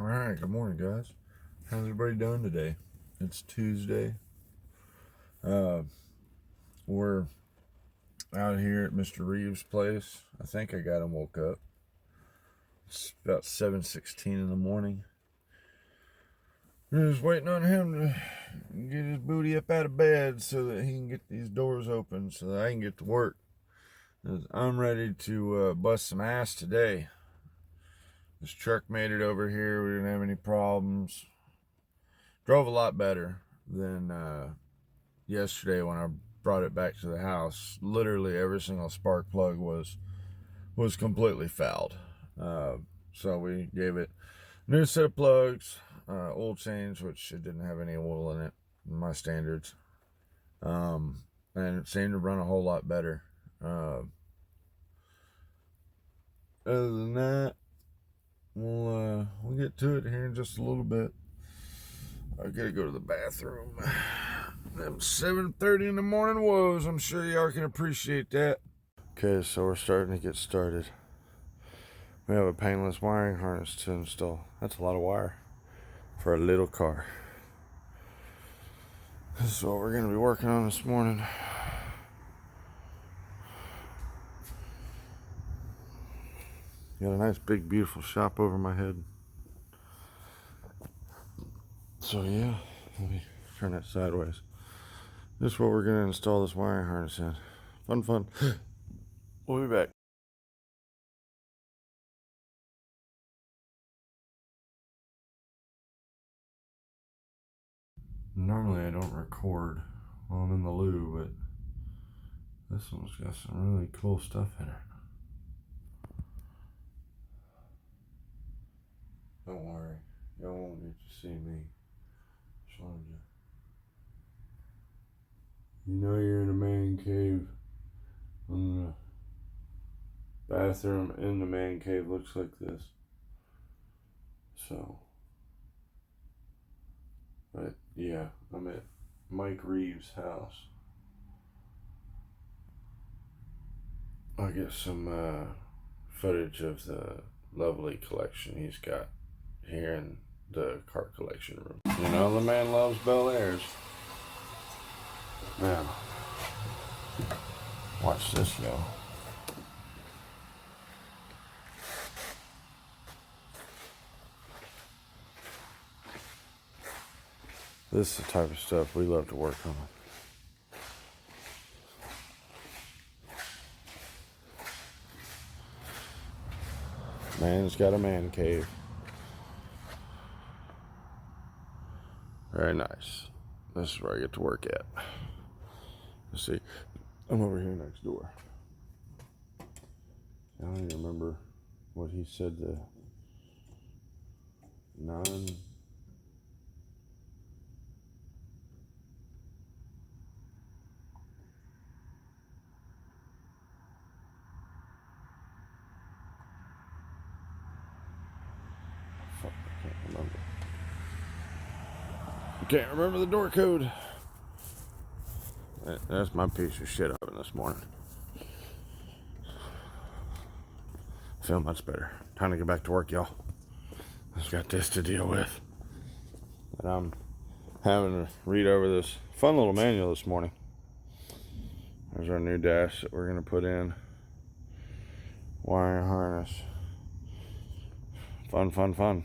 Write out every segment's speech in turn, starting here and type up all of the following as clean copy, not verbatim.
All right, good morning, guys. How's everybody doing today? It's Tuesday. We're out here at Mr. Reeves' place. I think I got him woke up. It's about 7:16 in the morning. We're just waiting on him to get his booty up out of bed so that he can get these doors open so that I can get to work. I'm ready to bust some ass today. This truck made it over here. We didn't have any problems. Drove a lot better than yesterday when I brought it back to the house. Literally every single spark plug was completely fouled. So we gave it a new set of plugs, oil change, which it didn't have any oil in it, my standards. And it seemed to run a whole lot better. Other than that, we'll get to it here in just a little bit. I gotta go to the bathroom. Them 7:30 in the morning woes. I'm sure y'all can appreciate that. Okay, so we're starting to get started. We have a painless wiring harness to install. That's a lot of wire for a little car. This is what we're gonna be working on this morning. Got a nice big beautiful shop over my head. So yeah, let me turn that sideways. This is what we're gonna install this wiring harness in. Fun. We'll be back. Normally I don't record while I'm in the loo, but this one's got some really cool stuff in it. Don't worry, y'all won't get to see me showing you. You know you're in a man cave. And the bathroom in the man cave looks like this. So, but yeah, I'm at Mike Reeves' house. I'll get some footage of the lovely collection he's got here in the car collection room. You know the man loves Bel Airs. Now, watch this, y'all. This is the type of stuff we love to work on. Man's got a man cave. Very nice. This is where I get to work at. Let's see. I'm over here next door. I don't even remember what he said the fuck, I can't remember. Can't remember the door code. That's my piece of shit oven this morning. Feel much better. Time to get back to work, y'all. I've got this to deal with. And I'm having to read over this fun little manual this morning. There's our new dash that we're going to put in. Wiring harness. Fun.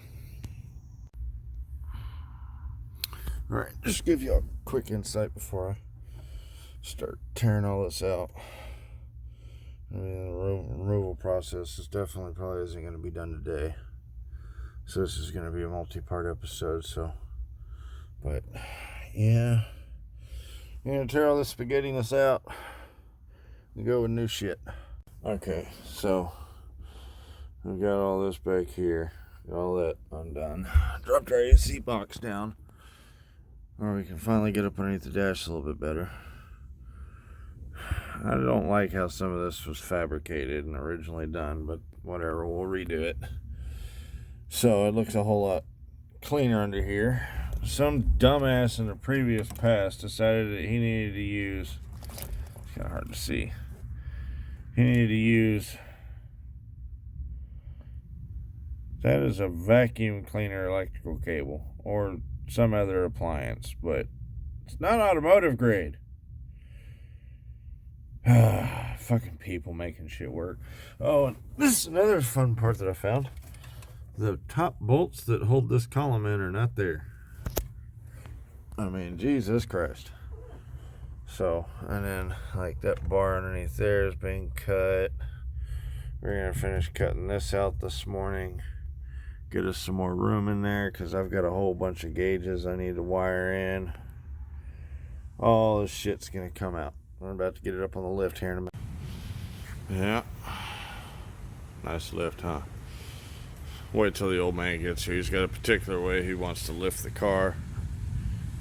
Alright, just give you a quick insight before I start tearing all this out. I mean, the removal process is definitely probably isn't going to be done today. So this is going to be a multi-part episode, but yeah. I'm going to tear all this spaghettiness out and go with new shit. Okay, so I've got all this back here. Got all that undone. Dropped our AC box down, or we can finally get up underneath the dash a little bit better. I don't like how some of this was fabricated and originally done, but whatever, we'll redo it. So it looks a whole lot cleaner under here. Some dumbass in the previous past decided that he needed to use, it's kind of hard to see, he needed to use That is a vacuum cleaner electrical cable or some other appliance, but it's not automotive grade. Fucking people making shit work. Oh, and this is another fun part that I found. The top bolts that hold this column in are not there. I mean, Jesus Christ. So, and then like that bar underneath there is being cut. We're gonna finish cutting this out this morning. Get us some more room in there because I've got a whole bunch of gauges I need to wire in. All this shit's gonna come out. I'm about to get it up on the lift here in a minute. Yeah. Nice lift, huh? Wait till the old man gets here. He's got a particular way he wants to lift the car.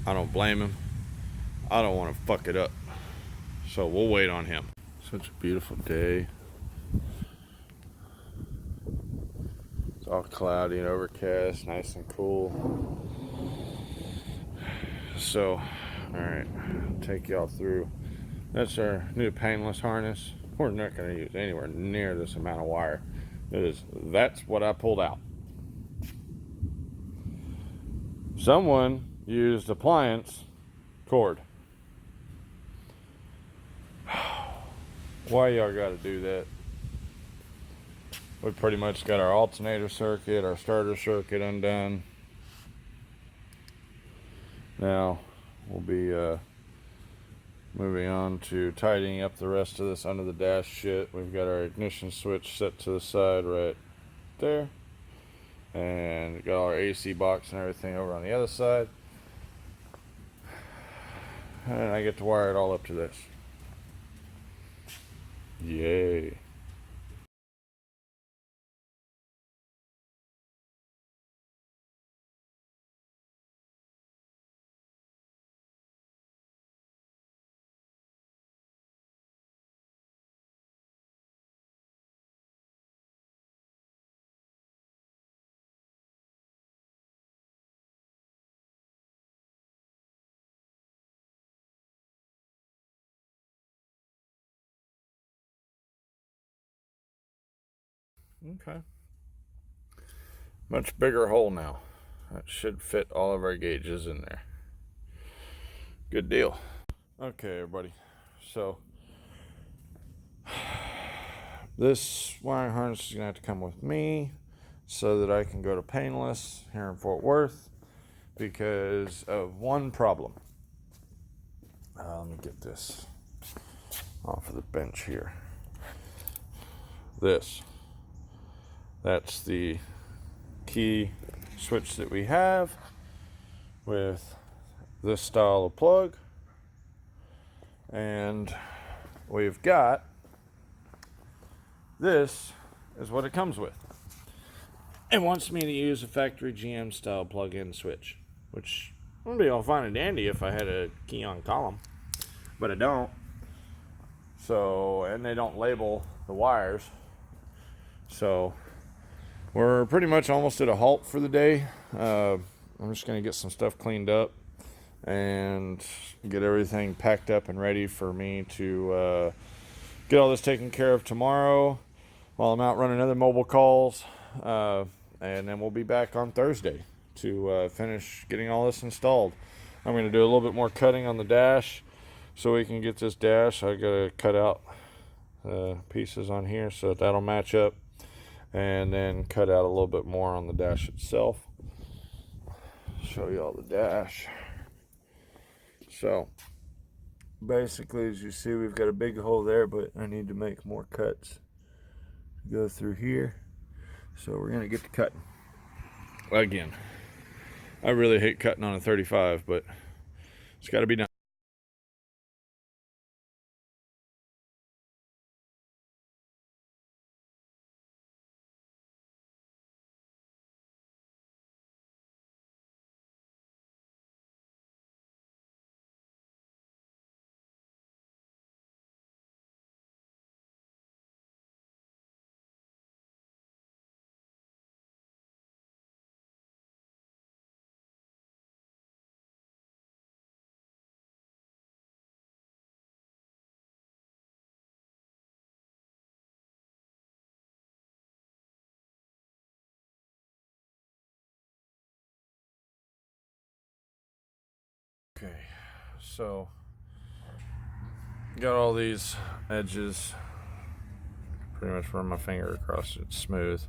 I don't blame him. I don't want to fuck it up. So we'll wait on him. Such a beautiful day. It's all cloudy and overcast, nice and cool. So, alright, I'll take y'all through. That's our new painless harness. We're not going to use anywhere near this amount of wire. That's what I pulled out. Someone used appliance cord. Why y'all got to do that? We pretty much got our alternator circuit, our starter circuit undone. Now we'll be moving on to tidying up the rest of this under the dash shit. We've got our ignition switch set to the side right there. And got our AC box and everything over on the other side. And I get to wire it all up to this. Yay. Okay. Much bigger hole now. That should fit all of our gauges in there. Good deal. Okay, everybody. So, this wiring harness is going to have to come with me so that I can go to Painless here in Fort Worth because of one problem. Let me get this off of the bench here. That's the key switch that we have with this style of plug. And we've got this is what it comes with. It wants me to use a factory GM style plug-in switch, which would be all fine and dandy if I had a key on column, but I don't. So, and they don't label the wires. So we're pretty much almost at a halt for the day. I'm just going to get some stuff cleaned up and get everything packed up and ready for me to get all this taken care of tomorrow while I'm out running other mobile calls. And then we'll be back on Thursday to finish getting all this installed. I'm going to do a little bit more cutting on the dash so we can get this dash. I got to cut out pieces on here so that'll match up, and then cut out a little bit more on the dash itself. Show you all the dash. So basically, as you see, we've got a big hole there, but I need to make more cuts. Go through here. So we're gonna get to cutting. Again, I really hate cutting on a 35, but it's got to be done. Okay, so got all these edges pretty much run my finger across it. Smooth.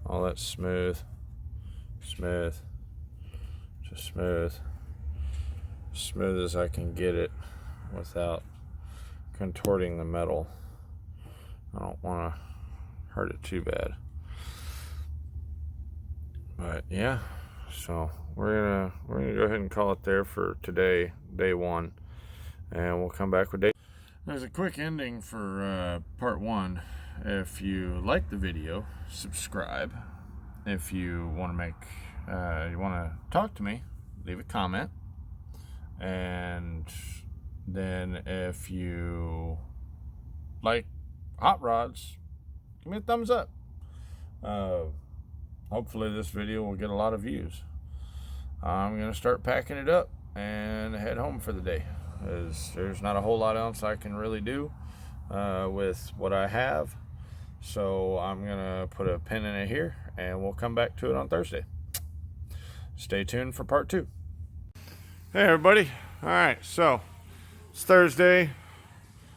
All that smooth. Smooth. Just smooth. Smooth as I can get it without contorting the metal. I don't want to hurt it too bad. But yeah, so we're gonna go ahead and call it there for today, day one, and we'll come back with day. There's a quick ending for part one. If you like the video, subscribe. If you want to talk to me, leave a comment. And then if you like hot rods, give me a thumbs up. Hopefully this video will get a lot of views. I'm going to start packing it up and head home for the day, as there's not a whole lot else I can really do with what I have. So I'm going to put a pin in it here, and we'll come back to it on Thursday. Stay tuned for part two. Hey everybody. All right, so it's Thursday.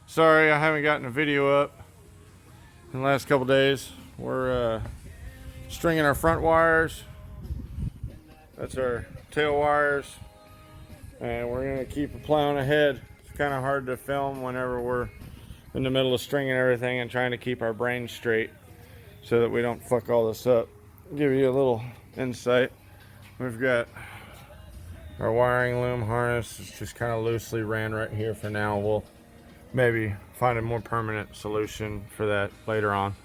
Sorry I haven't gotten a video up in the last couple days. We're stringing our front wires. That's our tail wires, and we're gonna keep plowing ahead. It's kind of hard to film whenever we're in the middle of stringing everything and trying to keep our brains straight so that we don't fuck all this up. I'll give you a little insight. We've got our wiring loom harness. It's just kind of loosely ran right here for now. We'll maybe find a more permanent solution for that later on.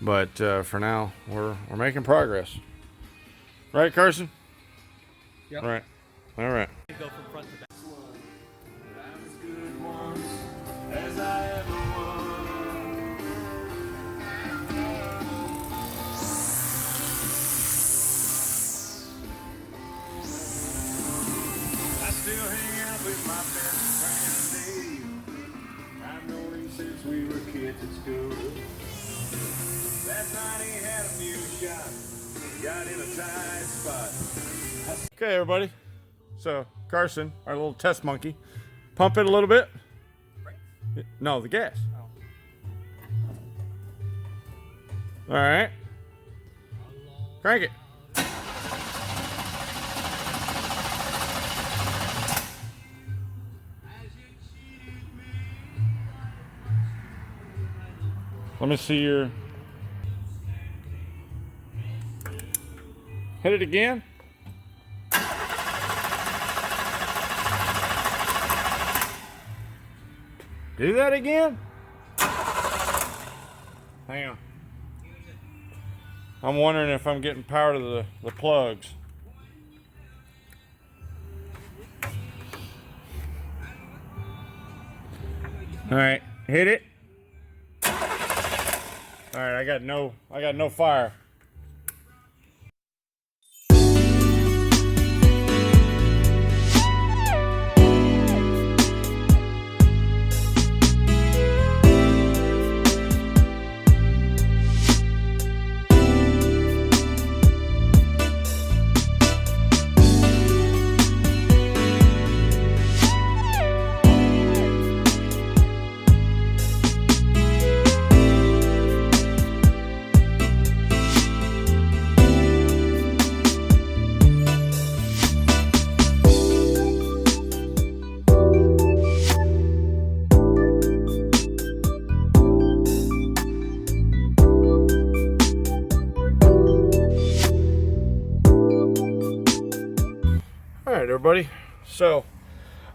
But for now, we're making progress. Right, Carson? Yep. Right. All right. Go from front to back. I still hang out with my best friend Dave. I've known him since we were kids at school. That night he had a new shot, got in a tight spot. Okay, everybody. So Carson, our little test monkey, pump it a little bit. No, the gas. All right. Crank it. Let me see your... Hit it again. Do that again. Hang on. I'm wondering if I'm getting power to the plugs. All right, hit it. All right, I got no fire. Alright everybody, so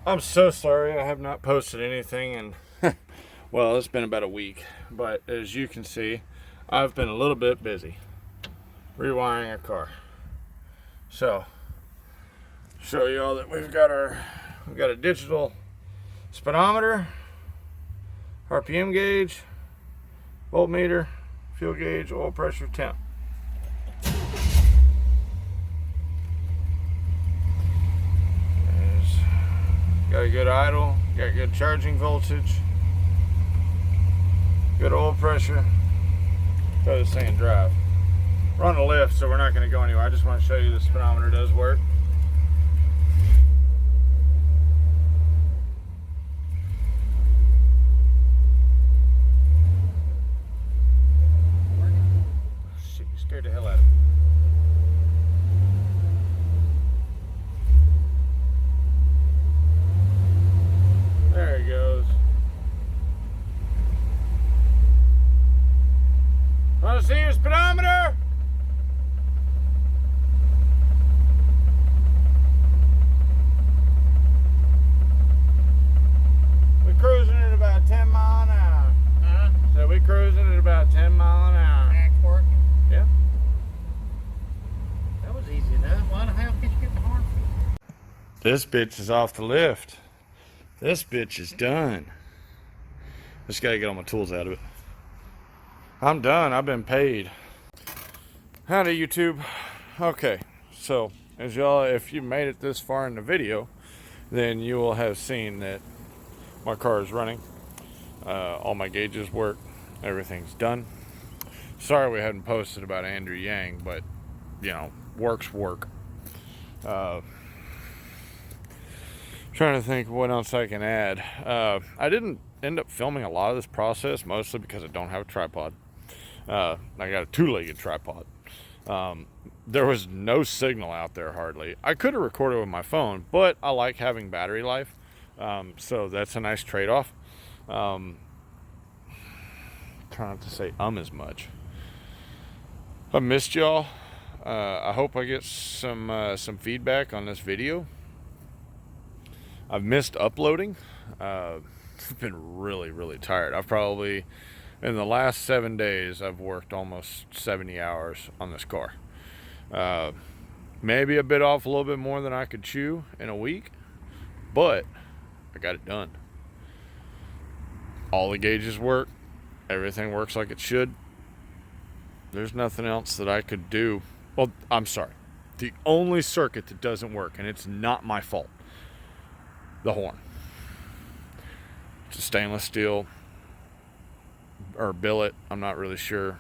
I'm so sorry I have not posted anything and well, it's been about a week, but as you can see, I've been a little bit busy rewiring a car. So show you all that we've got a digital speedometer, RPM gauge, voltmeter, fuel gauge, oil pressure, temp. Got a good idle, got good charging voltage, good oil pressure. Throw this thing in drive. We're on the lift, so we're not going to go anywhere. I just want to show you the speedometer does work. Why the hell can't you get the horn fixed? This bitch is off the lift. This bitch is done. Just gotta get all my tools out of it. I'm done. I've been paid. Howdy, YouTube. Okay, so as y'all, if you made it this far in the video, then you will have seen that my car is running. All my gauges work. Everything's done. Sorry we hadn't posted about Andrew Yang, but you know, work's work. Trying to think what else I can add. I didn't end up filming a lot of this process, mostly because I don't have a tripod. I got a two-legged tripod. There was no signal out there hardly. I could have recorded with my phone, but I like having battery life. So that's a nice trade-off. Try not to say as much. I missed y'all. I hope I get some feedback on this video. I've missed uploading. I've been really tired. I've probably, in the last 7 days, I've worked almost 70 hours on this car. Maybe a bit off a little bit more than I could chew in a week, but I got it done. All the gauges work. Everything works like it should. There's nothing else that I could do. Well, I'm sorry. The only circuit that doesn't work, and it's not my fault, the horn. It's a stainless steel or billet. I'm not really sure.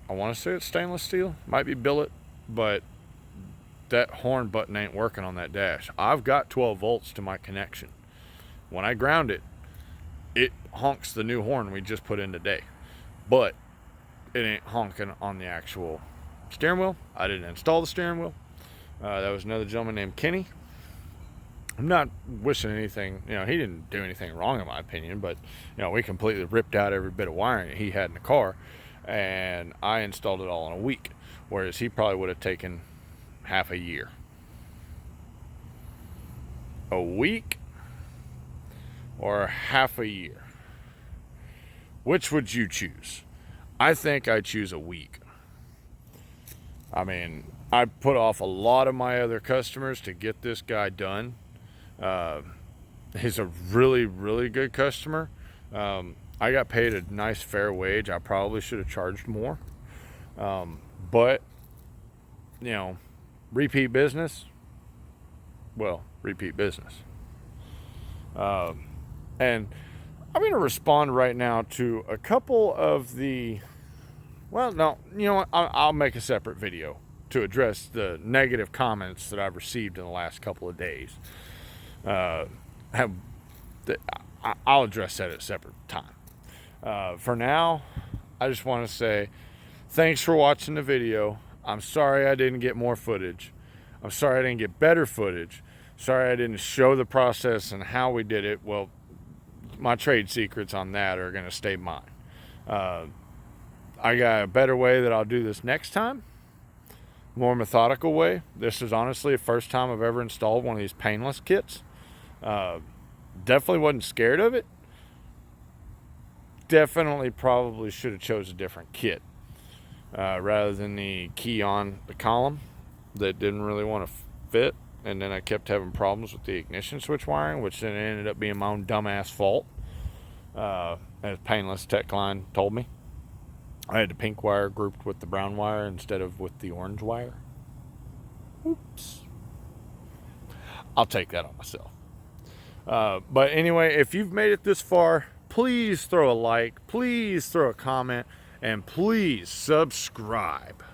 I want to say it's stainless steel. Might be billet, but that horn button ain't working on that dash. I've got 12 volts to my connection. When I ground it, it honks the new horn we just put in today, but it ain't honking on the actual steering wheel. I didn't install the steering wheel. That was another gentleman named Kenny. I'm not wishing anything, you know, he didn't do anything wrong in my opinion, but you know, we completely ripped out every bit of wiring that he had in the car, and I installed it all in a week, whereas he probably would have taken half a year. A week or half a year? Which would you choose? I think I'd choose a week. I mean, I put off a lot of my other customers to get this guy done. He's a really good customer. I got paid a nice fair wage. I probably should have charged more. But, you know, repeat business. Well, repeat business. And I'm going to respond right now to a couple of the, well, no, you know what? I'll make a separate video to address the negative comments that I've received in the last couple of days. I'll address that at a separate time. For now, I just want to say thanks for watching the video. I'm sorry I didn't get more footage. I'm sorry I didn't get better footage. Sorry I didn't show the process and how we did it. Well, my trade secrets on that are going to stay mine. I got a better way that I'll do this next time. More methodical way. This is honestly the first time I've ever installed one of these painless kits. Definitely wasn't scared of it. Definitely probably should have chose a different kit rather than the key on the column that didn't really want to fit. And then I kept having problems with the ignition switch wiring, which then ended up being my own dumbass fault. As Painless Tech Line told me, I had the pink wire grouped with the brown wire instead of with the orange wire. Oops. I'll take that on myself. But anyway, if you've made it this far, please throw a like, please throw a comment, and please subscribe.